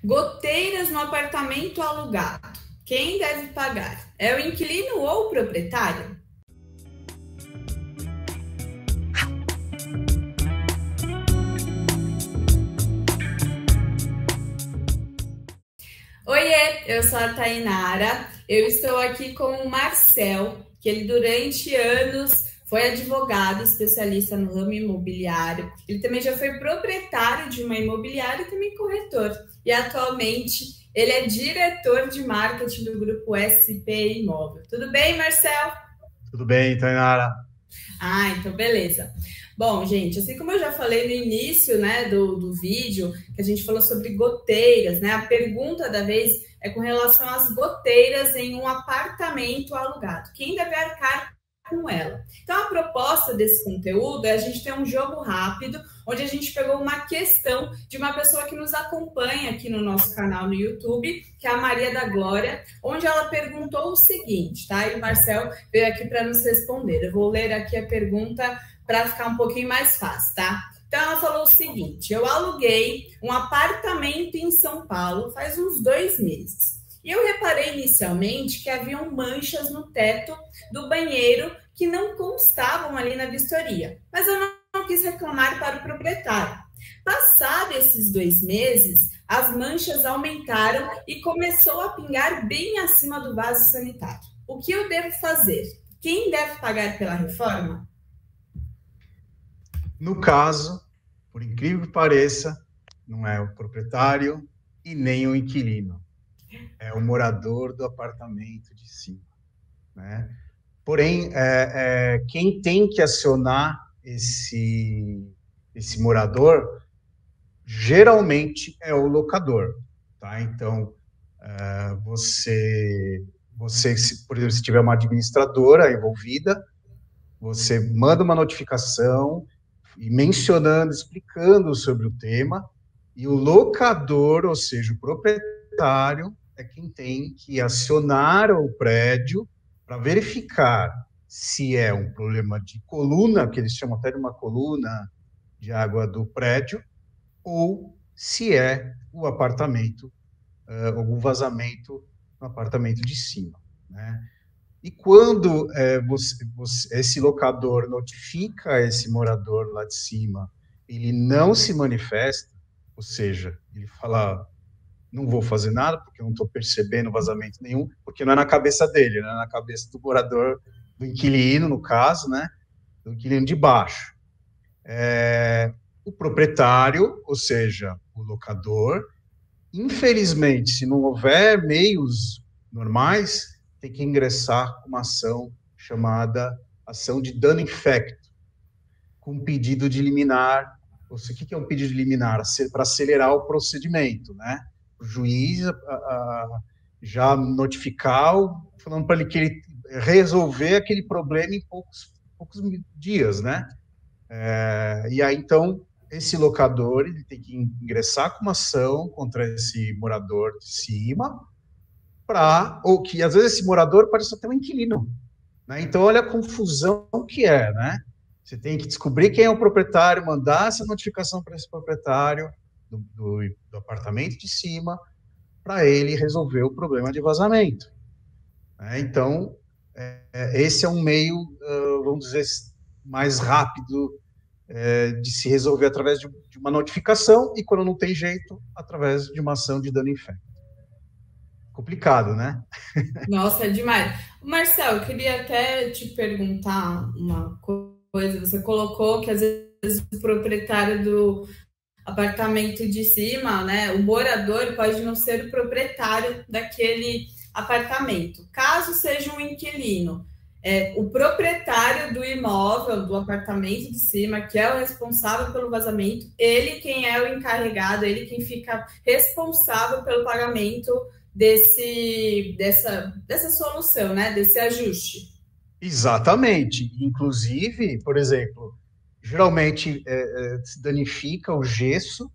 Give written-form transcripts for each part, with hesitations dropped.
Goteiras no apartamento alugado. Quem deve pagar? É o inquilino ou o proprietário? Oiê, eu sou a Tainara. Eu estou aqui com o Marcel, que ele durante anos foi advogado, especialista no ramo imobiliário. Ele também já foi proprietário de uma imobiliária e também corretor. E atualmente ele é diretor de marketing do grupo SP Imóvel. Tudo bem, Marcel? Tudo bem, Tainara? Então beleza. Bom, gente, assim como eu já falei no início, né, do vídeo, que a gente falou sobre goteiras, né? A pergunta da vez é com relação às goteiras em um apartamento alugado. Quem deve arcar com ela? Então, a proposta desse conteúdo é a gente ter um jogo rápido, onde a gente pegou uma questão de uma pessoa que nos acompanha aqui no nosso canal no YouTube, que é a Maria da Glória, onde ela perguntou o seguinte, tá? E o Marcel veio aqui para nos responder. Eu vou ler aqui a pergunta para ficar um pouquinho mais fácil, tá? Então, ela falou o seguinte: eu aluguei um apartamento em São Paulo faz uns 2 meses. E eu reparei inicialmente que haviam manchas no teto do banheiro que não constavam ali na vistoria. Mas eu não quis reclamar para o proprietário. Passado esses 2 meses, as manchas aumentaram e começou a pingar bem acima do vaso sanitário. O que eu devo fazer? Quem deve pagar pela reforma? No caso, por incrível que pareça, não é o proprietário e nem o inquilino. É o morador do apartamento de cima, né? Porém, quem tem que acionar esse morador, geralmente é o locador, tá? Então, você, por exemplo, se tiver uma administradora envolvida, você manda uma notificação e mencionando, explicando sobre o tema, e o locador, ou seja, o proprietário, é quem tem que acionar o prédio para verificar se é um problema de coluna, que eles chamam até de uma coluna de água do prédio, ou se é o apartamento, algum vazamento no apartamento de cima, né? E quando esse locador notifica esse morador lá de cima, ele não se manifesta, ou seja, ele fala, não vou fazer nada, porque eu não estou percebendo vazamento nenhum, porque não é na cabeça dele, né? É na cabeça do morador, do inquilino, no caso, né? Do inquilino de baixo. O proprietário, ou seja, o locador, infelizmente, se não houver meios normais, tem que ingressar com uma ação chamada ação de dano infecto, com pedido de liminar. O que é um pedido de liminar? Para acelerar o procedimento, né? O juiz já notificar, falando para ele que ele resolver aquele problema em poucos dias, né? E aí, então, esse locador ele tem que ingressar com uma ação contra esse morador de cima, ou que às vezes esse morador pode ser até um inquilino, né? Então, olha a confusão que é, né? Você tem que descobrir quem é o proprietário, mandar essa notificação para esse proprietário do apartamento de cima, para ele resolver o problema de vazamento, né? Então, esse é um meio, vamos dizer, mais rápido de se resolver através de uma notificação e, quando não tem jeito, através de uma ação de dano infecto. Complicado, né? Nossa, é demais. Marcel, eu queria até te perguntar uma coisa. Você colocou que às vezes o proprietário do apartamento de cima, né, o morador pode não ser o proprietário daquele apartamento. Caso seja um inquilino, o proprietário do imóvel, do apartamento de cima, que é o responsável pelo vazamento, ele quem é o encarregado, ele quem fica responsável pelo pagamento dessa solução, né, desse ajuste. Exatamente. Inclusive, por exemplo, geralmente se danifica o gesso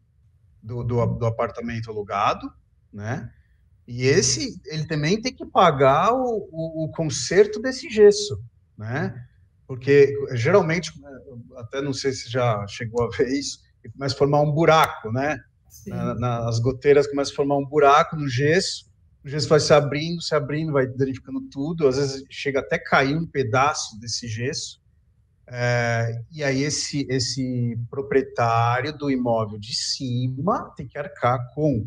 do apartamento alugado, né? E ele também tem que pagar o conserto desse gesso, né? Porque geralmente, até não sei se já chegou a ver isso, ele começa a formar um buraco, né? As goteiras começam a formar um buraco no gesso, o gesso vai se abrindo, vai danificando tudo, às vezes chega até cair um pedaço desse gesso, e aí esse proprietário do imóvel de cima tem que arcar com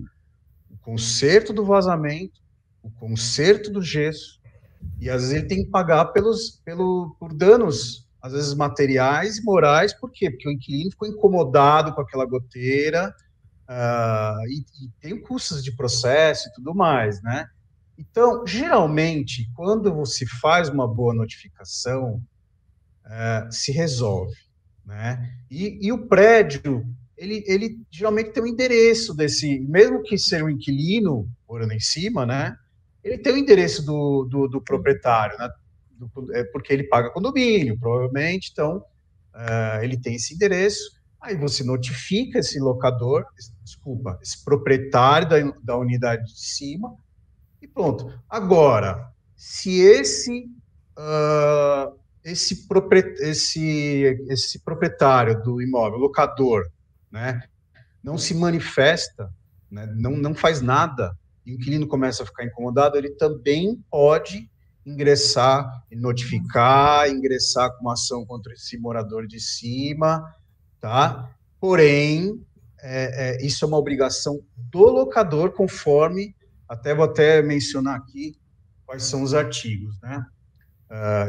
o conserto do vazamento, o conserto do gesso, e às vezes ele tem que pagar por danos, às vezes materiais e morais. Por quê? Porque o inquilino ficou incomodado com aquela goteira, e tem custos de processo e tudo mais, né? Então, geralmente, quando você faz uma boa notificação, se resolve, né? E o prédio, ele geralmente tem um endereço mesmo que seja um inquilino morando em cima, né? Ele tem o endereço do proprietário, né? Porque ele paga condomínio, provavelmente, então ele tem esse endereço. Aí você notifica esse esse proprietário da unidade de cima e pronto. Agora, se esse proprietário do imóvel, locador, né, não se manifesta, né, não faz nada, e o inquilino começa a ficar incomodado, ele também pode ingressar com uma ação contra esse morador de cima, tá? Porém, isso é uma obrigação do locador, conforme, vou até mencionar aqui quais são os artigos, né?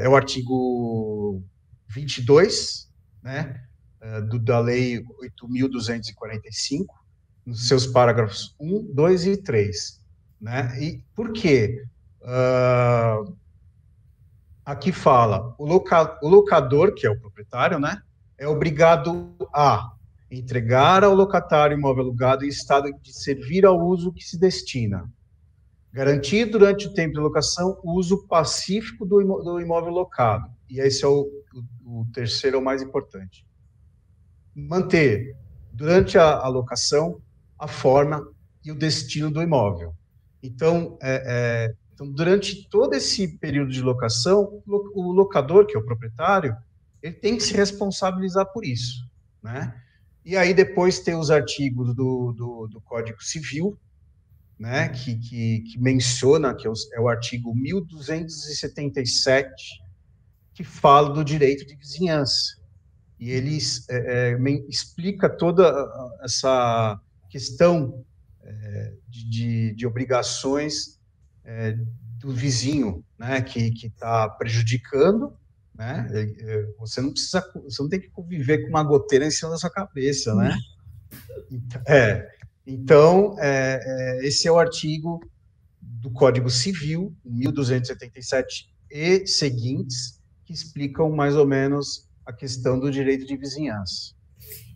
É o artigo 22, né, da Lei 8.245, nos seus parágrafos 1, 2 e 3. Né? E por quê? Aqui fala, o locador, que é o proprietário, né, é obrigado a entregar ao locatário imóvel alugado em estado de servir ao uso que se destina, garantir durante o tempo de locação o uso pacífico do imóvel locado. E esse é o terceiro, é o mais importante. Manter, durante a locação, a forma e o destino do imóvel. Então, durante todo esse período de locação, o locador, que é o proprietário, ele tem que se responsabilizar por isso, né? E aí depois tem os artigos do Código Civil, né, que menciona, que é o artigo 1277, que fala do direito de vizinhança. E ele explica toda essa questão de obrigações do vizinho, né, que está prejudicando, né? Você não tem que conviver com uma goteira em cima da sua cabeça, né? Então, esse é o artigo do Código Civil, 1277 e seguintes, que explicam mais ou menos a questão do direito de vizinhança.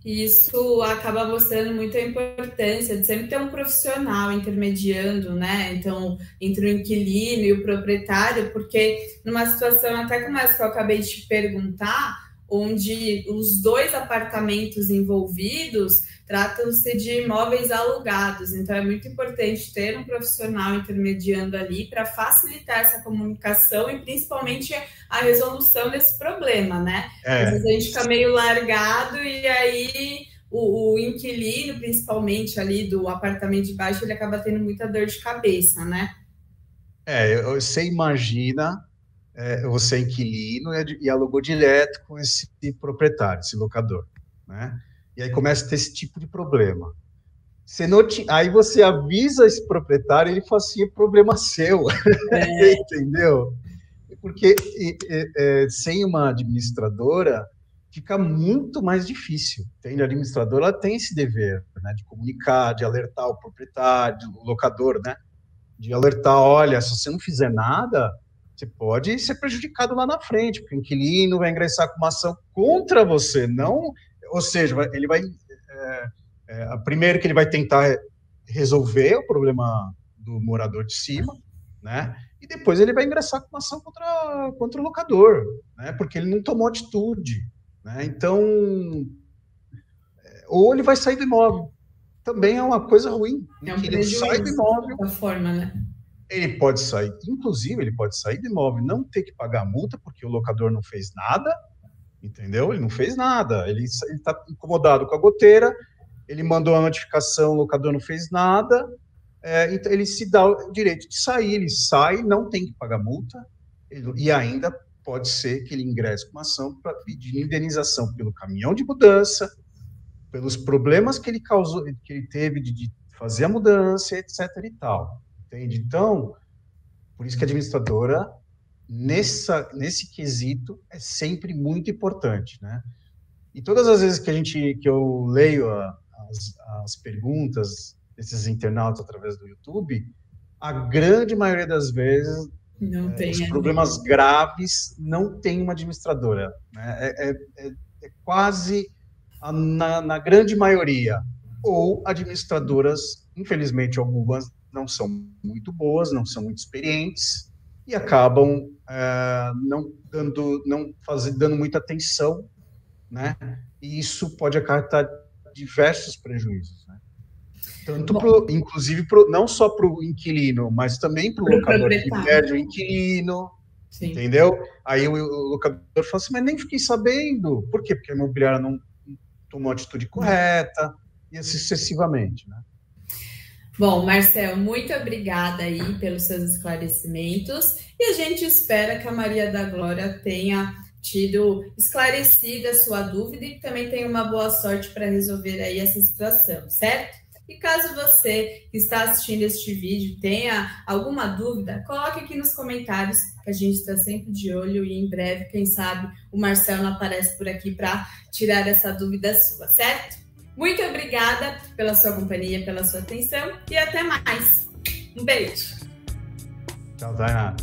Isso acaba mostrando muito a importância de sempre ter um profissional intermediando, né? Então, entre o inquilino e o proprietário, porque numa situação até como essa que eu acabei de te perguntar, onde os dois apartamentos envolvidos tratam-se de imóveis alugados, então é muito importante ter um profissional intermediando ali para facilitar essa comunicação e principalmente a resolução desse problema, né? Às vezes a gente fica meio largado e aí o inquilino, principalmente ali do apartamento de baixo, ele acaba tendo muita dor de cabeça, né? Você imagina você é inquilino e alugou direto com esse proprietário, esse locador, né? E aí começa a ter esse tipo de problema. Aí você avisa esse proprietário, ele fala assim, é problema seu, entendeu? Porque sem uma administradora fica muito mais difícil. A administradora ela tem esse dever, né, de comunicar, de alertar o proprietário, o locador, né, de alertar, olha, se você não fizer nada, você pode ser prejudicado lá na frente, porque o inquilino vai ingressar com uma ação contra você, não, ou seja, ele vai, primeiro que ele vai tentar resolver o problema do morador de cima, né, e depois ele vai ingressar com uma ação contra o locador, né, porque ele não tomou atitude, né, então, ou ele vai sair do imóvel, também é uma coisa ruim, ele sai do imóvel, da forma, né? Ele pode sair, inclusive, ele pode sair do imóvel e não ter que pagar a multa, porque o locador não fez nada, entendeu? Ele não fez nada, ele está incomodado com a goteira, ele mandou a notificação, o locador não fez nada, então ele se dá o direito de sair, ele sai, não tem que pagar multa, e ainda pode ser que ele ingresse com uma ação para pedir indenização pelo caminhão de mudança, pelos problemas que ele causou, que ele teve de fazer a mudança, etc. e tal. Entende? Então, por isso que a administradora, nesse quesito, é sempre muito importante, né? E todas as vezes que eu leio as perguntas desses internautas através do YouTube, a grande maioria das vezes, os problemas graves não tem uma administradora, né? É quase, na grande maioria, ou administradoras, infelizmente, algumas não são muito boas, não são muito experientes, e acabam não dando muita atenção, né? E isso pode acarretar diversos prejuízos, né? Tanto inclusive não só para o inquilino, mas também para o locador que perde o inquilino, sim, entendeu? Aí o locador fala assim, mas nem fiquei sabendo. Por quê? Porque a imobiliária não tomou a atitude correta, e assim sucessivamente, né? Bom, Marcel, muito obrigada aí pelos seus esclarecimentos, e a gente espera que a Maria da Glória tenha tido esclarecida a sua dúvida e também tenha uma boa sorte para resolver aí essa situação, certo? E caso você que está assistindo este vídeo tenha alguma dúvida, coloque aqui nos comentários, que a gente está sempre de olho, e em breve, quem sabe, o Marcel não aparece por aqui para tirar essa dúvida sua, certo? Muito obrigada pela sua companhia, pela sua atenção, e até mais. Um beijo. Tchau, Tainá.